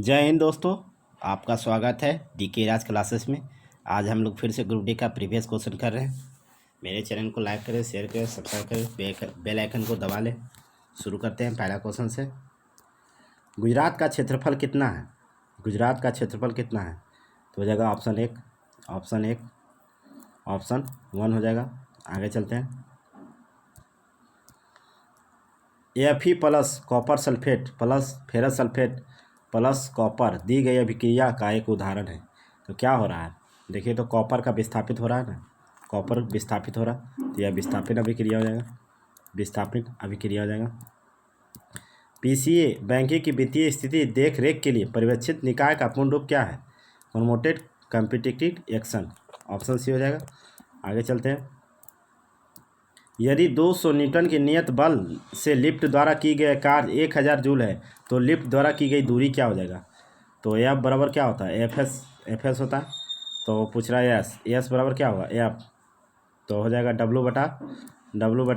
जय हिंद दोस्तों। आपका स्वागत है डीके राज क्लासेस में। आज हम लोग फिर से ग्रुप डी का प्रीवियस क्वेश्चन कर रहे हैं। मेरे चैनल को लाइक करें, शेयर करें, सब्सक्राइब करें, बेल आइकन को दबा लें। शुरू करते हैं पहला क्वेश्चन से। गुजरात का क्षेत्रफल कितना है? गुजरात का क्षेत्रफल कितना है? तो हो जाएगा ऑप्शन एक ऑप्शन 1 हो जाएगा। आगे चलते हैं। Fe plus copper sulphate plus ferrous sulphate plus copper दी गई अभिक्रिया का एक उदाहरण है। तो क्या हो रहा है? देखिए, तो कॉपर का विस्थापित हो रहा है ना, कॉपर विस्थापित हो रहा है, तो यह विस्थापन अभिक्रिया हो जाएगा, विस्थापित अभिक्रिया हो जाएगा। पीसीए बैंकिंग की वित्तीय स्थिति देख रेख के लिए पर्यवेक्षित निकाय का पूर्ण रूप क्या है? Promoted competitive action, option C हो जाएगा। आगे चलते हैं। यदि 200 न्यूटन के नियत बल से लिफ्ट द्वारा की गई कार्य 1000 जूल है, तो लिफ्ट द्वारा की गई दूरी क्या हो जाएगा? तो एफ बराबर क्या होता है? एफ एस होता है। तो पूछ रहा है एस बराबर क्या होगा? एफ। तो हो जाएगा डब्लू बटा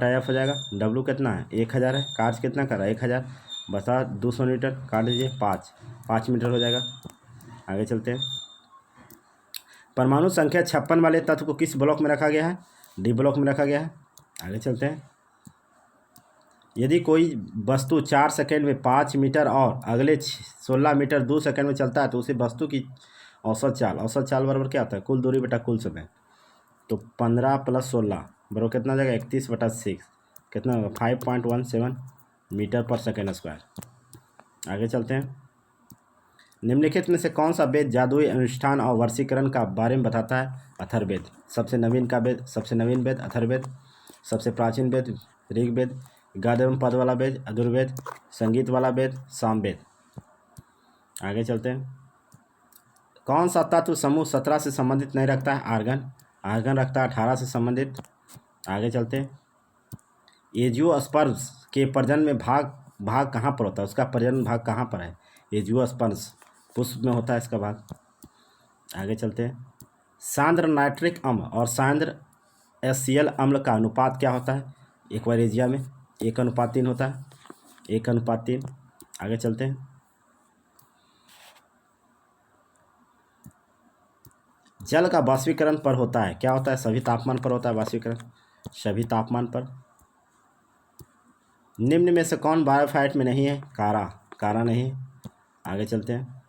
एफ हो जाएगा। डब्लू कितना है? 1000 है। कार्य कितना कर रहा है? 1000 बता 200 न्यूटन, काट दीजिए 5 मीटर हो जाएगा। आगे चलते हैं। परमाणु संख्या 56 वाले तत्व को किस ब्लॉक में रखा गया है? डी ब्लॉक में रखा गया है। आगे चलते हैं। यदि कोई वस्तु 4 सेकंड में 5 मीटर और अगले 16 मीटर 2 सेकंड में चलता है, तो उसी वस्तु की औसत चाल बराबर क्या होता है? कुल दूरी बटा कुल समय। तो 15 + 16 बराबर कितना हो जाएगा? 31/6, कितना होगा? 5.17 मीटर पर सेकेंड स्क्वायर। आगे चलते हैं। निम्नलिखित में से कौन सा वेद जादुई अनुष्ठान और वर्षीकरण का बारे में बताता है? अथर्ववेद। सबसे नवीन वेद अथर्ववेद। सबसे प्राचीन वेद ऋग्वेद। गद्य एवं पद वाला वेद यजुर्वेद। संगीत वाला वेद सामवेद। आगे चलते हैं। कौन सा तत्व समूह 17 से संबंधित नहीं रखता है? आर्गन रखता है 18 से संबंधित। आगे चलते हैं। एजियोस्पर्म्स के प्रजनन में भाग कहाँ पर होता है? उसका प्रजनन भाग कहाँ पर है? एजियोस्पर्म्स पुष्प में होता है इसका भाग। आगे चलते हैं। सांद्र नाइट्रिक अम्ल और सांद्र HCl अम्ल का अनुपात क्या होता है एक्वारेजिया में? 1:3 होता है, 1:3। आगे चलते हैं। जल का वाष्पीकरण पर होता है, क्या होता है? सभी तापमान पर होता है वाष्पीकरण, सभी तापमान पर। निम्न में से कौन बायोफाइट में नहीं है? कारा नहीं। आगे चलते हैं।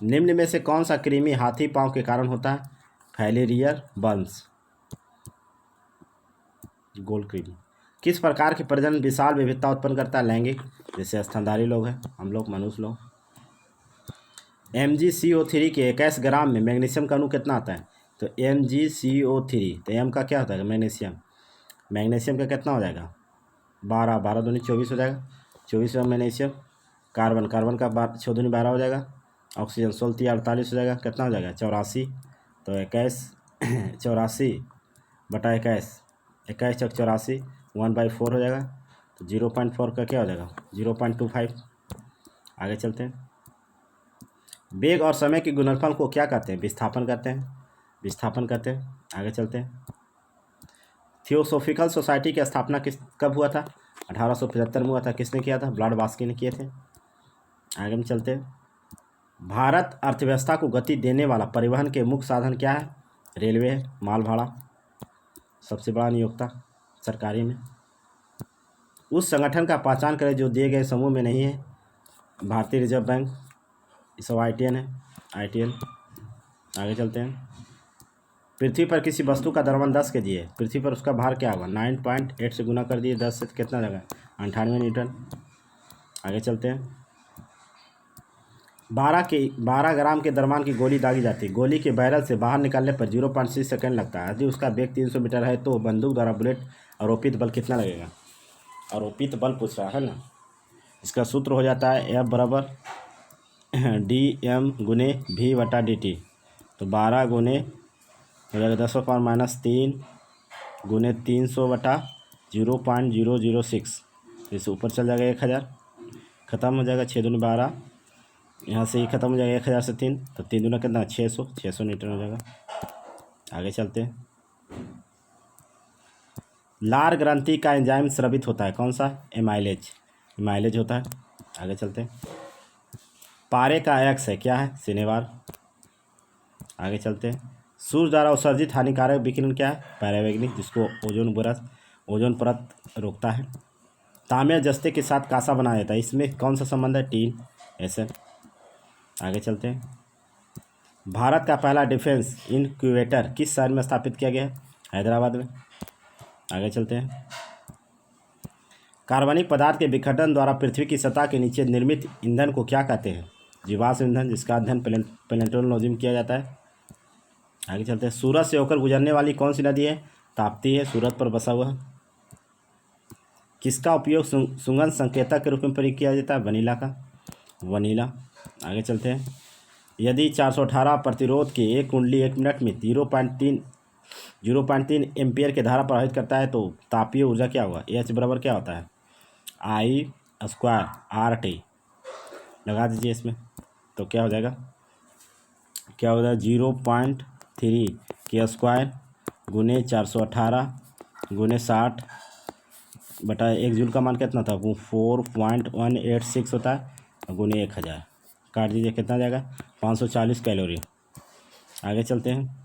निम्न में से कौन सा कृमि हाथी पांव के कारण होता है? फैलेरियर बर्न्स, गोल कृमि। किस प्रकार के प्रजनन विशाल विविधता उत्पन्न करता है? लैंगिक, जैसे स्तनधारी लोग हैं, हम लोग, मनुष्य लोग। MgCO3 के 21 ग्राम में मैग्नीशियम का अणु कितना आता है? तो MgCO3, तो एम का क्या होता है? मैग्नीशियम का कितना हो जाएगा? 12 दूनी 24 हो जाएगा। 24 में मैग्नीशियम। कार्बन का 6 दूनी 12 हो जाएगा। ऑक्सीजन 16 48 हो जाएगा। कितना हो जाएगा? 84। तो 21 84 बटा 21, 21 चौक 84, 1/4 हो जाएगा। तो 0.4 का क्या हो जाएगा? 0.25। आगे चलते हैं। वेग और समय के गुणनफल को क्या कहते हैं? विस्थापन करते हैं। आगे चलते हैं। थियोसोफिकल सोसाइटी की स्थापना कब हुआ था? 1875 में हुआ था। किसने किया था? ब्लाडवास्की ने किए थे। आगे में चलते हैं। भारत अर्थव्यवस्था को गति देने वाला परिवहन के मुख्य साधन क्या है? रेलवे है, माल भाड़ा, सबसे बड़ा नियोक्ता सरकारी में। उस संगठन का पहचान करें जो दिए गए समूह में नहीं है। भारतीय रिजर्व बैंक, सब ITN है, ITN। आगे चलते हैं। पृथ्वी पर किसी वस्तु का द्रव्यमान 10 kg है, पृथ्वी पर उसका भार क्या होगा? 9.8 से गुना कर दिए 10 से, कितना लगा? 98 न्यूटन। आगे चलते हैं। 12 ग्राम के द्रव्यमान की गोली दागी जाती है। गोली के बैरल से बाहर निकालने पर 0.6 सेकंड लगता है। यदि उसका वेग 300 मीटर है, तो बंदूक द्वारा बुलेट आरोपित बल कितना लगेगा? आरोपित बल पूछ रहा है ना। इसका सूत्र हो जाता है F बराबर dm×v/dt। तो 12 गुने हो जाएगा 10⁻³ गुने 300/0.006। इसे ऊपर चल जाएगा 1000, ख़त्म हो जाएगा 6 दूनी 12, यहाँ से ही ख़त्म हो जाएगा 1000 से 3, तो 3 दूना कितना? 600 न्यूटन हो जाएगा। आगे चलते हैं। लार ग्रंथि का एंजाइम स्रावित होता है, कौन सा? एमाइलेज होता है। आगे चलते हैं। पारे का एक्स है, क्या है, सिनेवार। आगे चलते हैं। सूर्य द्वारा उत्सर्जित हानिकारक विकिरण क्या है, पराबैंगनी, जिसको ओजोन परत रोकता है। तांबे जस्ते के साथ कांसा बनाया जाता है, इसमें कौन सा संबंध है, टीन एसएन। आगे चलते हैं। भारत का पहला डिफेंस इनक्यूबेटर किस शहर में स्थापित किया गया है, हैदराबाद में। आगे चलते हैं। कार्बनिक पदार्थ के विघटन द्वारा पृथ्वी की सतह के नीचे निर्मित ईंधन को क्या कहते हैं, जीवाश्म ईंधन, जिसका अध्ययन प्लेनेटोलॉजी में किया जाता है। आगे चलते हैं। सूरत से होकर गुजरने वाली कौन सी नदी है, ताप्ती है, सूरत पर बसा हुआ है। किसका उपयोग सुगंध संकेतक के रूप में प्रयोग किया जाता है, वनीला का, वनीला। आगे चलते हैं। यदि 418 प्रतिरोध की एक कुंडली 1 मिनट में 0.3 एम्पियर की धारा प्रवाहित करता है तो तापीय ऊर्जा क्या होगा, एच बराबर क्या होता है, आई स्क्वायर आर टी। लगा दीजिए इसमें, तो क्या हो जाएगा, क्या हो जाएगा, 0.3 के स्क्वायर गुने 418 गुने 60 बटा 1 जूल का मान कितना था, वो 4.186 होता है, गुने 1000 काट दीजिए, कितना जाएगा, 540 कैलोरी। आगे चलते हैं।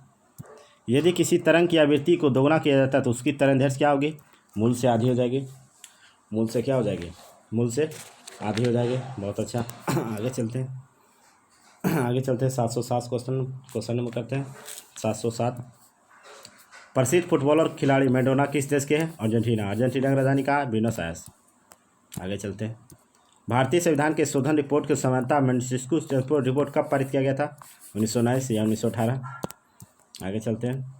यदि किसी तरंग की आवृत्ति को दोगुना किया जाता है तो उसकी तरंग क्या होगी, मूल से आधी हो जाएगी, मूल से क्या हो जाएगी, मूल से आधी हो जाएगी। बहुत अच्छा। आगे चलते हैं। 707 क्वेश्चन नंबर करते हैं। 707। प्रसिद्ध फुटबॉलर खिलाड़ी मैडोना किस देश के हैं, अर्जेंटीना। अर्जेंटीना की राजधानी कहाँ है, ब्यूनस आयर्स। आगे चलते हैं। भारतीय संविधान के शोधन रिपोर्ट की समानता मैन्स्क्यू रिपोर्ट कब पारित किया गया था, 1919 या 1918। आगे चलते हैं।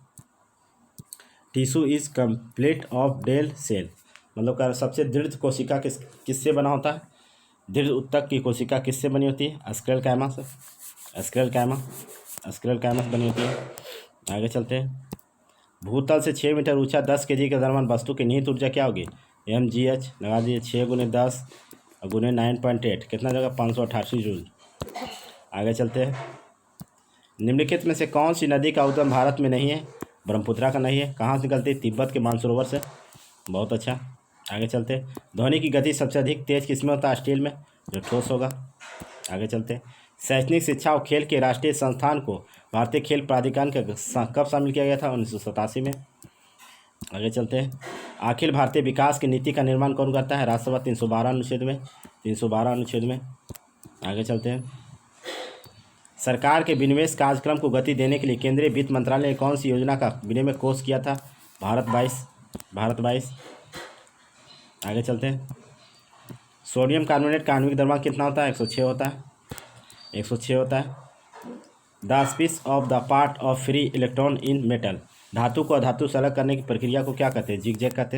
Tissue is complete of dead cell, मतलब का सबसे दृढ़ कोशिका किससे बना होता है, दृढ़ उत्तक की कोशिका किससे बनी होती है, स्क्लेरोकाइमा से, स्क्लेरोकाइमा से बनी होती है। आगे चलते हैं। भूतल से 6 मीटर ऊंचा 10 kg के द्रव्यमान वस्तु की निहित ऊर्जा क्या होगी, mgh। लगा दीजिए, 6 गुने 10 गुने 9.8 कितना जगह, 588 जूल। आगे चलते हैं। निम्नलिखित में से कौन सी नदी का उद्गम भारत में नहीं है, ब्रह्मपुत्रा का नहीं है। कहाँ से निकलती है, तिब्बत के मानसरोवर से। बहुत अच्छा। आगे चलते हैं। ध्वनि की गति सबसे अधिक तेज किसमें होता है, स्टील में, जो ठोस होगा। आगे चलते हैं। शैक्षणिक शिक्षा और खेल के राष्ट्रीय संस्थान को भारतीय खेल प्राधिकरण के कब शामिल किया गया था, 1987 में। आगे चलते हैं। अखिल भारतीय विकास की नीति का निर्माण कौन करता है, राज्यसभा 312 अनुच्छेद में। आगे चलते हैं। सरकार के विनिवेश कार्यक्रम को गति देने के लिए केंद्रीय वित्त मंत्रालय ने कौन सी योजना का विनिमय कोष किया था, भारत 22। आगे चलते हैं। सोडियम कार्बोनेट का आणविक द्रव्यमान कितना होता है, 106 होता है। The space of the part of free electron in metal, धातु को अधातु से अलग करने की प्रक्रिया को क्या कहते हैं, जिगजैग कहते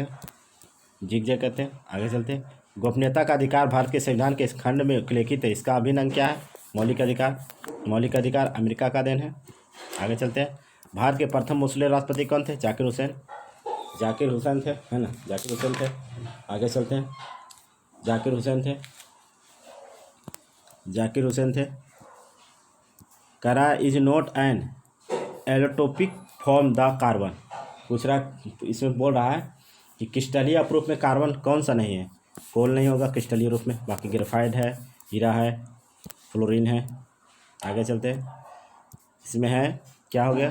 हैं। आगे चलते हैं। गोपनीयता का अधिकार भारत के संविधान के खंड में उल्लेखित है, इसका अभिन्न अंग क्या है, मौलिक अधिकार अमेरिका का देन है। आगे चलते हैं। भारत के प्रथम मुस्लिम राष्ट्रपति कौन थे, जाकिर हुसैन थे, है ना, जाकिर हुसैन थे। आगे चलते हैं। जाकिर हुसैन थे। करा is not an allotropic form the carbon, पूछ रहा, इसमें बोल रहा है कि क्रिस्टलीय अपरूप में कार्बन कौन सा नहीं है, कोल नहीं होगा क्रिस्टलीय रूप में, बाकी ग्रेफाइट है, हीरा है, फ्लोरीन है। आगे चलते हैं। इसमें है, क्या हो गया,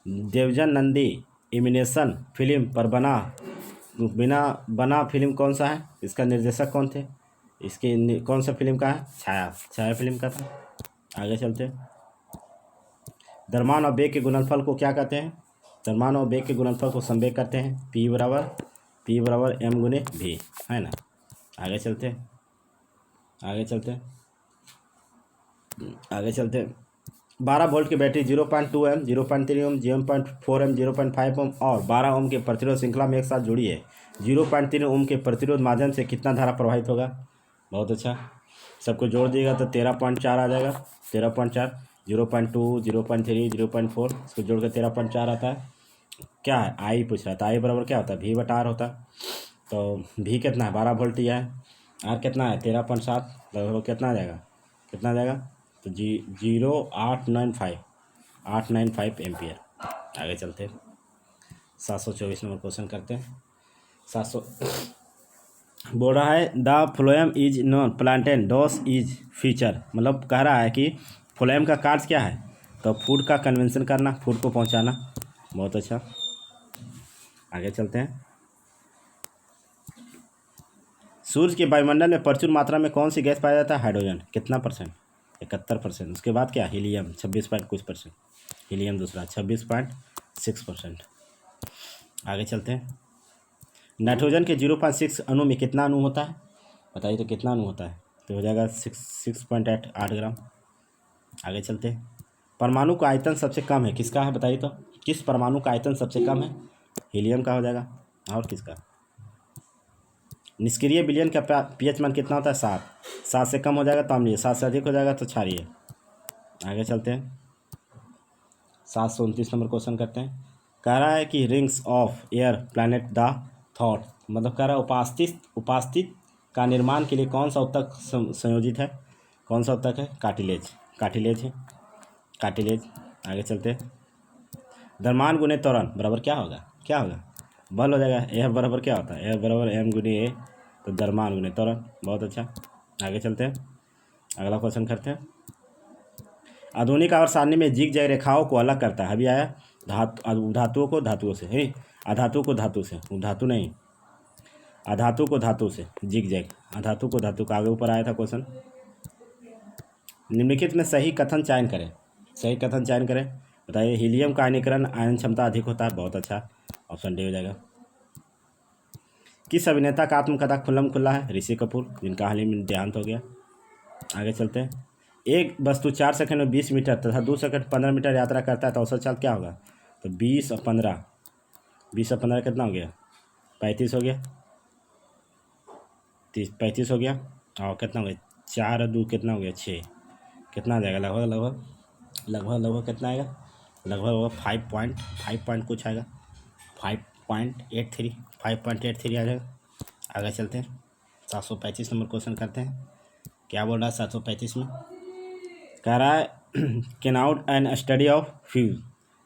देवजन नंदी इमिनेशन फिल्म पर बना फिल्म कौन सा है, इसका निर्देशक कौन थे, इसके कौन सा फिल्म का है, छाया फिल्म का था। आगे चलते हैं। द्रव्यमान और वेग के गुणनफल को क्या कहते हैं, द्रव्यमान और वेग के गुणनफल को संवेग करते हैं, P बराबर m गुने v, है ना। आगे चलते हैं। 12 वोल्ट की बैटरी 0.2 ओम, 0.3 ओम, 0.4 ओम, 0.5 ओम और 12 ओम के प्रतिरोध श्रृंखला में एक साथ जुड़ी है। 0.3 ओम के प्रतिरोध माध्यम से कितना धारा प्रवाहित होगा, बहुत अच्छा। सबको जोड़ दिएगा तो 13.4 आ जाएगा, 13.4, 0.2, 0.3, 0.4, इसको जोड़ कर 13.4 आता है। क्या है, आई पूछ रहा है, तो आई बराबर क्या होता है, V बटा R होता है। तो V कितना है, 12 वोल्ट दिया है, R कितना है, 13.7, लगभग कितना आ जाएगा, तो 895 एम्पियर। आगे चलते हैं। 724 नंबर क्वेश्चन करते हैं। बोल रहा है the phloem is non plantain does is feature, मतलब कह रहा है कि फ्लोएम का कार्य क्या है, तो फूड का कन्वेंशन करना, फूड को पहुंचाना। बहुत अच्छा, आगे चलते हैं। सूर्य के वायुमंडल में प्रचुर मात्रा में कौन सी गैस पाया जाता है, हाइड्रोजन, कितना परसेंट, 71%। उसके बाद क्या, हीलियम 26 पॉइंट कुछ परसेंट, हीलियम दूसरा 26.6%। आगे चलते हैं। नाइट्रोजन के 0.6 अणु में कितना अणु होता है, बताइए तो कितना अणु होता है, तो हो जाएगा 6.8 ग्राम। आगे चलते हैं। परमाणु का आयतन सबसे कम है किसका है, बताइए तो किस परमाणु का आयतन सबसे कम है, हीलियम का हो जाएगा। और किसका, निष्क्रिय विलयन का पीएच मान कितना होता है, 7 से कम हो जाएगा तो अम्लीय, 7 से अधिक हो जाएगा तो क्षारीय। आगे चलते हैं। 729 नंबर क्वेश्चन करते हैं। कह रहा है कि rings of air planet the thought, मतलब कह रहा है उपास्थित का निर्माण के लिए कौन सा उत्तक संयोजित है, कौन सा उत्तक है, कार्टिलेज है, कार्टिलेज। आगे चलते हैं। द्रव्यमान गुने त्वरण बराबर क्या होगा, क्या होगा, बल हो जाएगा। एफ बराबर क्या होता है, एफ बराबर एम गुने ए, तो द्रव्यमान गुने त्वरण। बहुत अच्छा, आगे चलते हैं, अगला क्वेश्चन करते हैं। आधुनिक आवर्त सारणी में जिग जैग रेखाओं को अलग करता है, अभी आया धातुओं को धातुओं से, है अधातु को धातु से, धातु नहीं, अधातु को धातु से, जिग जैग अधातु को धातु का, आगे ऊपर आया था क्वेश्चन। निम्नलिखित में सही कथन चयन करें, सही कथन चयन करें, बताइए। हीलियम का आयनीकरण आयन क्षमता अधिक होता है, बहुत अच्छा, ऑप्शन डी हो जाएगा। किस अभिनेता का आत्मकथा खुल्लम खुल्ला है, ऋषि कपूर, जिनका हाल ही में देहांत हो गया। आगे चलते हैं। एक वस्तु 4 सेकंड में 20 मीटर तथा 2 सेकंड 15 मीटर यात्रा करता है तो औसत चाल क्या होगा, तो 20 और 15, 20 और 15 कितना हो गया, 35 हो गया, 35 हो गया, और कितना हो गया, 4 और 2 कितना हो गया, 6, कितना आ जाएगा, लगभग कितना आएगा, लगभग होगा 5 पॉइंट कुछ आएगा, 5.83, 5.83 आ जाएगा। आगे चलते हैं। 735 नंबर क्वेश्चन करते हैं। क्या बोल रहा है 735 में, कह रहा है can out an study of fuse,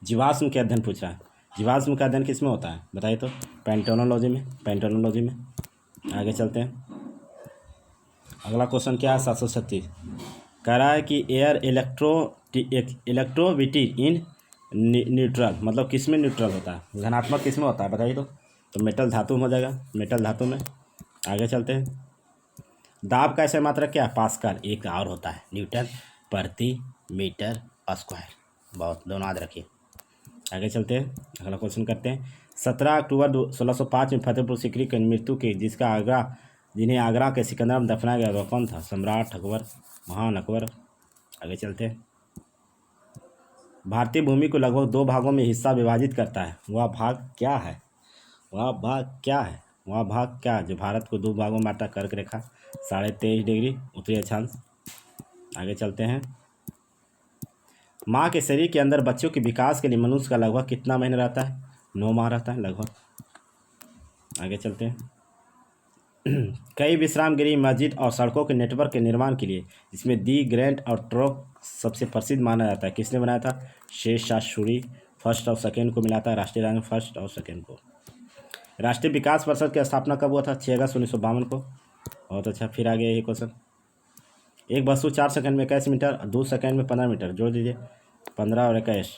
जीवाश्म के अध्ययन पूछ रहा है। जीवाश्म का अध्ययन किस में होता है, बताइए तो, पेंटोनोलॉजी में। आगे चलते हैं। अगला क्वेश्चन क्या है 736, कह रहा है कि एयर इलेक्ट्रोविटी इन न्यूट्रल, मतलब किस में न्यूट्रल होता है, धनात्मक किस में होता है, बताइए तो मेटल धातु में हो जाएगा, मेटल धातु में। आगे चलते हैं। दाब का ऐसे मात्रक क्या है, पास्कल, एक और होता है न्यूटन प्रति मीटर स्क्वायर, बहुत दोनों याद रखिए। आगे चलते हैं, अगला क्वेश्चन करते हैं। 17 अक्टूबर 1605 में फतेहपुर सीकरी की मृत्यु की जिन्हें आगरा के सिकंदरा में दफनाया गया, वह कौन था, सम्राट अकबर, महान अकबर। आगे चलते हैं। भारतीय भूमि को लगभग 2 भागों में हिस्सा विभाजित करता है, वह भाग क्या है, वह भाग क्या जो भारत को 2 भागों में बांटा, कर्क रेखा 23.5 डिग्री उत्तरी अक्षांश। आगे चलते हैं। माँ के शरीर के अंदर बच्चों के विकास के लिए मनुष्य का लगभग कितना महीना रहता है, 9 माह रहता है लगभग। आगे चलते हैं। कई विश्राम गृह, मस्जिद और सड़कों के नेटवर्क के निर्माण के लिए, जिसमें दी ग्रैंड और ट्रॉक सबसे प्रसिद्ध माना जाता है, किसने बनाया था, शेरशाह सूरी, फर्स्ट और सेकेंड को मिला था, राष्ट्रीय राजधानी फर्स्ट और सेकेंड को। राष्ट्रीय विकास परिषद की स्थापना कब हुआ था, 6 अगस्त 1952 को। बहुत अच्छा, फिर आगे यही क्वेश्चन। एक वस्तु 4 सेकंड में 21 मीटर, 2 सेकंड में 15 मीटर, जोड़ दीजिए, 15 और 21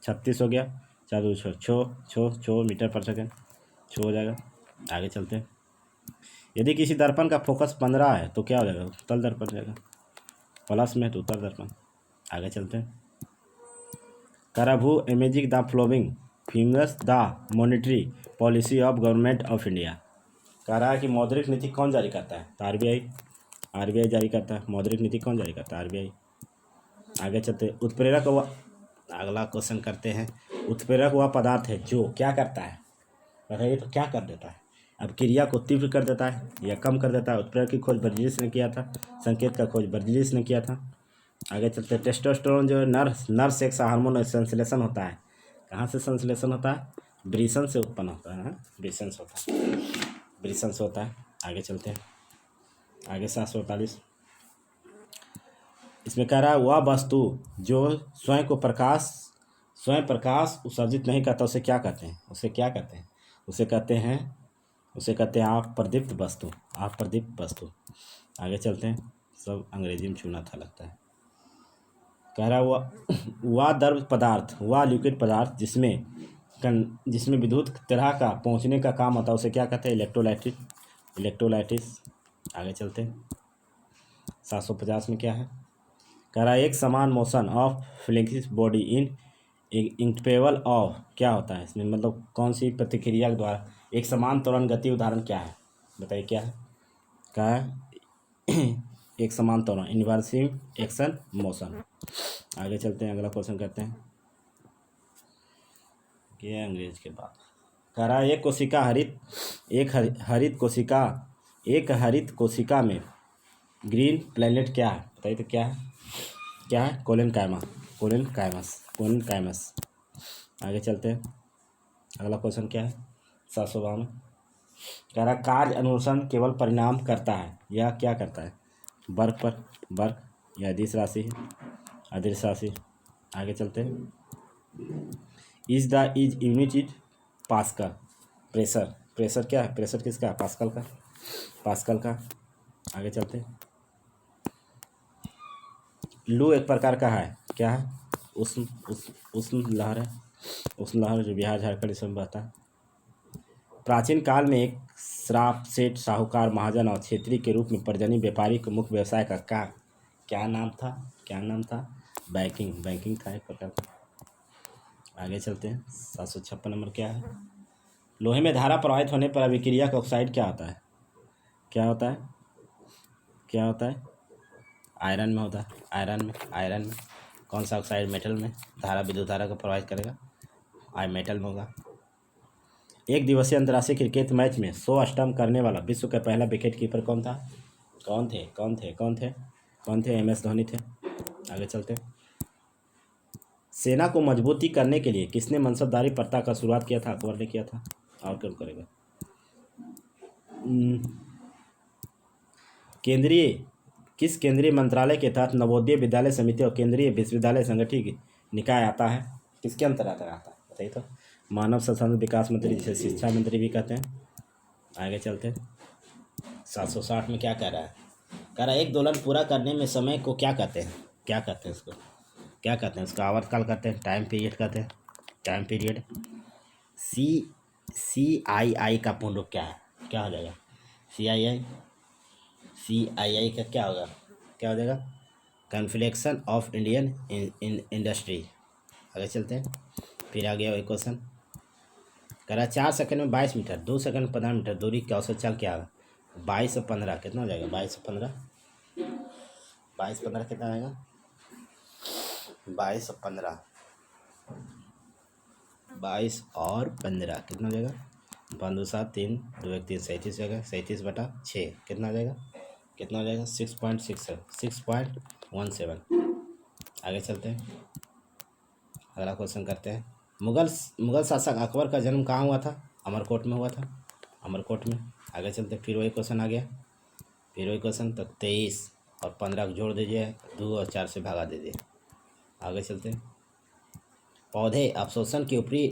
36 हो गया, 4 2 छो मीटर पर सेकंड, छो हो जाएगा। आगे चलते हैं। यदि किसी दर्पण का फोकस 15 है तो क्या हो जाएगा, उत्तल दर्पण जाएगा, प्लस में तो उत्तल दर्पण। आगे चलते हैं। कराभू imaging the following fingers the monetary policy of government of India, कह रहा है कि मौद्रिक नीति कौन जारी करता है, तो आरबीआई जारी करता है। मौद्रिक नीति कौन जारी करता है, आरबीआई। आगे चलते हैं। उत्प्रेरक हुआ, अगला क्वेश्चन करते हैं। उत्प्रेरक हुआ पदार्थ है जो क्या करता है, बताइए तो क्या कर देता है, अब क्रिया को तीव्र कर देता है या कम कर देता है। उत्प्रेरक की खोज बर्जीलिस ने किया था, संकेत का खोज बर्जीलिस ने किया था। आगे चलते हैं। टेस्टोस्टेरोन जो नर सेक्स हार्मोन संश्लेषण होता है, कहाँ से संश्लेषण होता है, ब्रीसन से उत्पन्न होता है, ब्रीसन से होता है। आगे चलते हैं। आगे 748, इसमें कह रहा है वह वस्तु जो स्वयं प्रकाश उत्सर्जित नहीं करता, उसे क्या कहते हैं, उसे कहते हैं उसे कहते हैं आप प्रदीप्त वस्तु, आप प्रदीप्त वस्तु। आगे चलते हैं, सब अंग्रेजी में छूना था लगता है। कह रहा वह द्रव पदार्थ, वह लिक्विड पदार्थ जिसमें विद्युत तरह का पहुंचने का काम होता है उसे क्या कहते हैं? इलेक्ट्रोलाइटिस, इलेक्ट्रोलाइटिस। आगे चलते हैं, 750 में क्या है? कह रहा है एक समान motion of फ्लैक्सिस body in interval of, क्या होता है इसमें, मतलब कौन सी प्रतिक्रिया के द्वारा एक समान त्वरण गति, उदाहरण क्या है बताइए क्या है? क्या है? एक समान त्वरण, इन्वर्सिव एक्शन मोशन। आगे चलते हैं, अगला क्वेश्चन करते हैं। ये अंग्रेज के बाद कह रहा है एक कोशिका हरित, एक हरित कोशिका में ग्रीन प्लेनेट क्या है बताइए तो क्या है? क्या है? कोलेनकाइमा, कोलेनकाइमस। आगे चलते हैं, अगला क्वेश्चन क्या है? 752 कह रहा कार्य अनुसरण केवल परिणाम करता है, यह क्या करता है? वर्ग पर, वर्ग या अदिश राशि है, अदिश राशि। आगे चलते हैं, is unit is pascal, pressure, pressure क्या है? प्रेशर किसका है? पास्कल का, पास्कल का। आगे चलते हैं, लू एक प्रकार का है, क्या है? उष्ण लहर है, उष्ण लहर जो बिहार झारखंड इसमें बहता है। प्राचीन काल में एक श्राप सेठ, साहूकार, महाजन और क्षेत्रीय के रूप में पर्जनी व्यापारी के मुख्य व्यवसाय का क्या नाम था? क्या नाम था? बैंकिंग, बैंकिंग था एक प्रकार का। आगे चलते हैं, 756 नंबर क्या है? लोहे में धारा प्रवाहित होने पर अभिक्रिया का ऑक्साइड क्या होता है? क्या होता है? क्या होता है? आयरन में होता है, आयरन में कौन सा ऑक्साइड? मेटल में धारा, विद्युत धारा को प्रभावित करेगा, मेटल में होगा। एक दिवसीय अंतर्राष्ट्रीय क्रिकेट मैच में 100 स्टंप करने वाला विश्व का पहला विकेट कीपर कौन था? कौन थे? MS धोनी थे। आगे चलते हैं, सेना को मजबूती करने के लिए किसने मनसबदारी प्रथा का शुरुआत किया था? अकबर ने किया था, और कौन करेगा? किस केंद्रीय मंत्रालय के तहत नवोदय विद्यालय समिति और केंद्रीय विश्वविद्यालय संगठित निकाय आता है? किसके अंतर्गत आता है बताइए तो? मानव संसाधन विकास मंत्री, जिसे शिक्षा मंत्री भी कहते हैं। आगे चलते हैं, 760 में क्या कह रहा है? कह रहा है एक दोलन पूरा करने में समय को क्या कहते हैं? क्या कहते हैं उसको? क्या कहते हैं उसका? आवर्तकाल कहते हैं, टाइम पीरियड कहते हैं, टाइम पीरियड। CII का पूर्ण रूप क्या है? क्या हो जाएगा? CII का क्या होगा? क्या हो जाएगा? कन्फ्लेक्शन ऑफ इंडियन इंडस्ट्री। आगे चलते हैं, फिर आ गया वही क्वेश्चन। कह रहा 4 सेकंड में 22 मीटर, 2 सेकंड में 15 मीटर दूरी का औसत चाल क्या होगा? 22 और 15 कितना हो जाएगा? 22 और 15 कितना आएगा? 22 और 15 कितना हो जाएगा? 5 2 7 3 2 1 3 37 जाएगा, 37/6 कितना हो जाएगा? 6.17। आगे चलते हैं, अगला क्वेश्चन करते हैं। मुगल शासक अकबर का जन्म कहाँ हुआ था? अमरकोट में हुआ था, अमरकोट में। आगे चलते हैं, फिर वही क्वेश्चन आ गया, फिर वही क्वेश्चन। तो 23 और 15 को जोड़ दीजिए, 2 और 4 से भगा दीजिए। आगे चलते हैं, पौधे अवशोषण की ऊपरी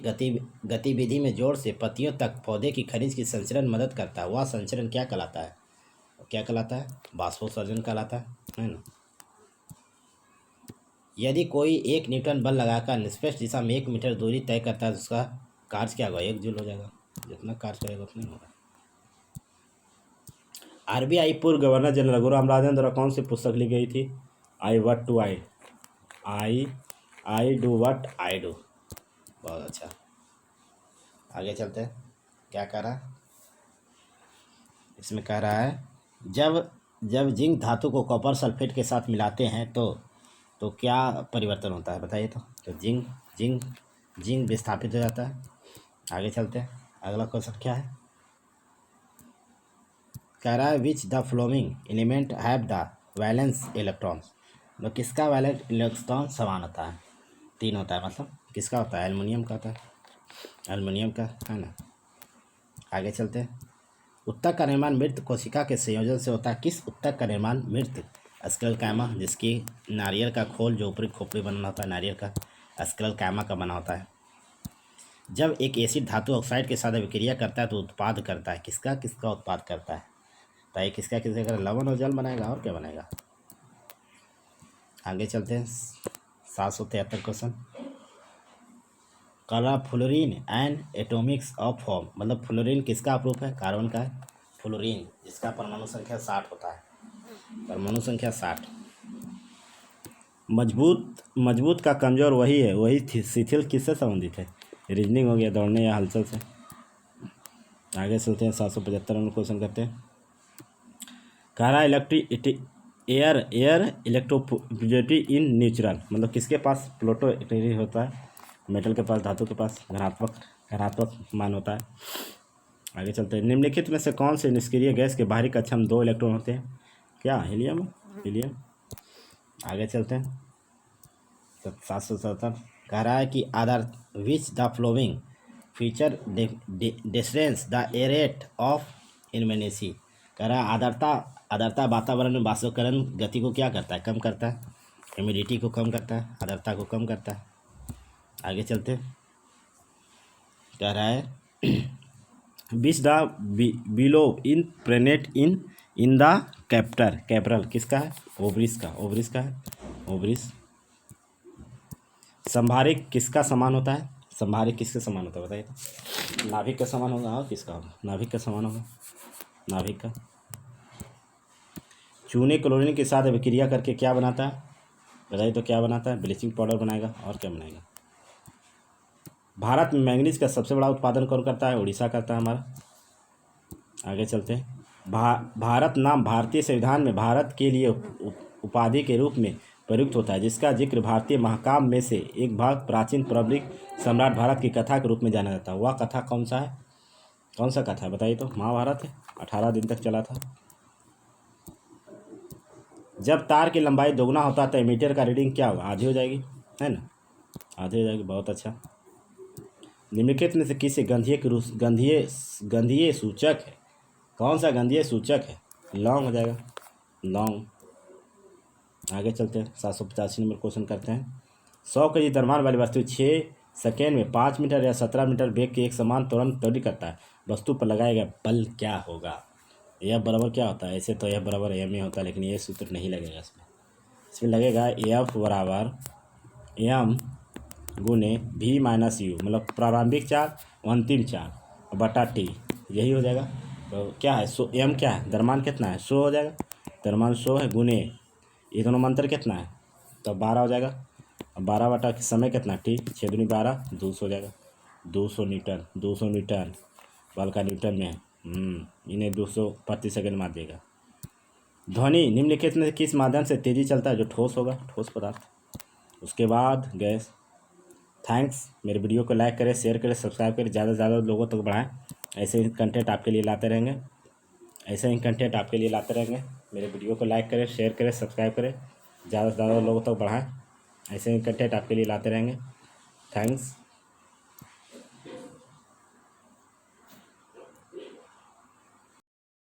गतिविधि में जोड़ से पत्तियों तक पौधे की खनिज की संचरण मदद करता है, वह संचरण क्या कहलाता है? क्या कहलाता है? बाष्पोत्सर्जन कहलाता है ना। यदि कोई 1 न्यूटन बल लगाकर निष्पक्ष दिशा में 1 मीटर दूरी तय करता है तो उसका कार्य क्या होगा? 1 जूल हो जाएगा, जितना कार्य करेगा उतना ही होगा। RBI पूर्व गवर्नर जनरल रघुराम राजन द्वारा कौन सी पुस्तक ली गई थी? I do what I do. बहुत अच्छा। आगे चलते हैं, क्या कह रहा है इसमें? कह रहा है जब जिंक धातु को कॉपर सल्फेट के साथ मिलाते हैं तो क्या परिवर्तन होता है बताइए तो जिंक विस्थापित हो जाता है। आगे चलते हैं, अगला क्वेश्चन क्या है? कह रहा है which the flowing element have the valence electrons, मतलब किसका वैलेंस इलेक्ट्रॉन समान होता है? 3 होता है, मतलब किसका होता है? एल्युमिनियम का होता है, एल्युमिनियम का, है ना। आगे चलते हैं, उत्तक का निर्माण मृत कोशिका के संयोजन से होता है, किस उत्तक का निर्माण? मृत स्क्लेरोकाइमा, जिसकी नारियल का खोल जो ऊपरी खोपड़ी बना होता है नारियल का, स्क्लेरोकाइमा का बना होता है। जब एक एसिड धातु ऑक्साइड के साथ अभिक्रिया करता है तो उत्पाद करता है, किसका किसका उत्पाद करता है? तो ये किसका किसका कर, लवण और जल बनाएगा, और क्या बनाएगा? आगे चलते हैं 773 question. Colour fluorine and Atomics of form, मतलब फ्लोरीन किसका अपरूप है? कार्बन का है फ्लोरीन, जिसका परमाणु संख्या 60 होता है, परमाणु संख्या 60। मजबूत का कमजोर वही है, वही शिथिल किससे संबंधित है? रीजनिंग हो गया, दौड़ने या हलचल से। आगे चलते हैं 775 नंबर क्वेश्चन करते हैं। कह रहा एयर इलेक्ट्रोप्रोजेटी इन नेचुरल, मतलब किसके पास प्लूटो होता है? मेटल के पास, धातु के पास धनात्मक मान होता है। आगे चलते हैं। निम्नलिखित में से कौन से निष्क्रिय गैस के बाहरी कक्षा में 2 इलेक्ट्रॉन होते हैं? क्या? हीलियम। आगे चलते हैं 777। कह रहा है कि आधार which the following feature distance the एरेट ऑफ इनमेनेसी। कह रहा है आर्द्रता वातावरण में वाष्पीकरण गति को क्या करता है? कम करता है। ह्यूमिडिटी को कम करता है, आर्द्रता को कम करता है। आगे चलते हैं। कह रहा है विच द बिलो इन प्रेनेट इन द कैपिटल किसका है? ओवरिस का है ओवरिस। संभारिक किसका समान होता है? संभारिक किसके समान होता है बताइए तो? नाभिक का समान होगा। और किसका होगा? नाभिक का समान होगा, नाभिक का। चूने क्लोरीन के साथ अभिक्रिया करके क्या बनाता है बताइए तो? क्या बनाता है? ब्लीचिंग पाउडर बनाएगा। और क्या बनाएगा? भारत में मैंगनीज का सबसे बड़ा उत्पादन कौन करता है? उड़ीसा करता है हमारा। आगे चलते हैं। भारत नाम भारतीय संविधान में भारत के लिए उपाधि के रूप में प्रयुक्त होता है, जिसका जिक्र भारतीय महाकाव्य में से एक भाग प्राचीन पौराणिक सम्राट भारत की कथा के रूप में जाना जाता है। वह कथा कौन सा है? कौन सा कथा है बताइए तो? महाभारत है। 18 दिन तक चला था। जब तार की लंबाई दोगुना होता है तो एमीटर का रीडिंग क्या होगा? आधी हो जाएगी, है ना? आधी हो जाएगी, बहुत अच्छा। निम्नलिखित में से किसी गंधीय सूचक है? कौन सा गंधीय सूचक है? लौंग हो जाएगा, लौंग। आगे चलते हैं 785 नंबर क्वेश्चन करते हैं। 100 kg द्रव्यमान वाली वस्तु 6 सेकेंड में 5 मीटर या 17 मीटर वेग के एक समान त्वरण त्वरित करता है। वस्तु पर लगाया गया बल क्या होगा? यह बराबर क्या होता है? ऐसे तो यह बराबर एम ए होता है, लेकिन ये सूत्र नहीं लगेगा इसमें लगेगा एफ बराबर एम गुने भी माइनस यू, मतलब प्रारंभिक चार्ज अंतिम चार्ज बटा टी, यही हो जाएगा। तो क्या है? एम क्या है? द्रव्यमान कितना है? 100 हो जाएगा। द्रव्यमान 100 है, गुने ये दोनों में अंतर कितना है? तो 12 हो जाएगा। अब 12 बटा समय कितना? टी। 6 दूनी 12, 200 हो जाएगा। 200 न्यूटन, 200 न्यूटन बल का न्यूटन में इन्हें 200 प्रति सेकंड मार देगा। ध्वनि निम्नलिखित में किस माध्यम से तेजी चलता है? जो ठोस होगा, ठोस पदार्थ। उसके बाद गैस। थैंक्स। मेरे वीडियो को लाइक करें, शेयर करें, सब्सक्राइब करें, ज़्यादा से ज़्यादा लोगों तक बढ़ाएं। ऐसे ही कंटेंट आपके लिए लाते रहेंगे, मेरे वीडियो को लाइक करें, शेयर करें, सब्सक्राइब करें, ज़्यादा से ज़्यादा लोगों तक बढ़ाएं। ऐसे ही कंटेंट आपके लिए लाते रहेंगे। थैंक्स।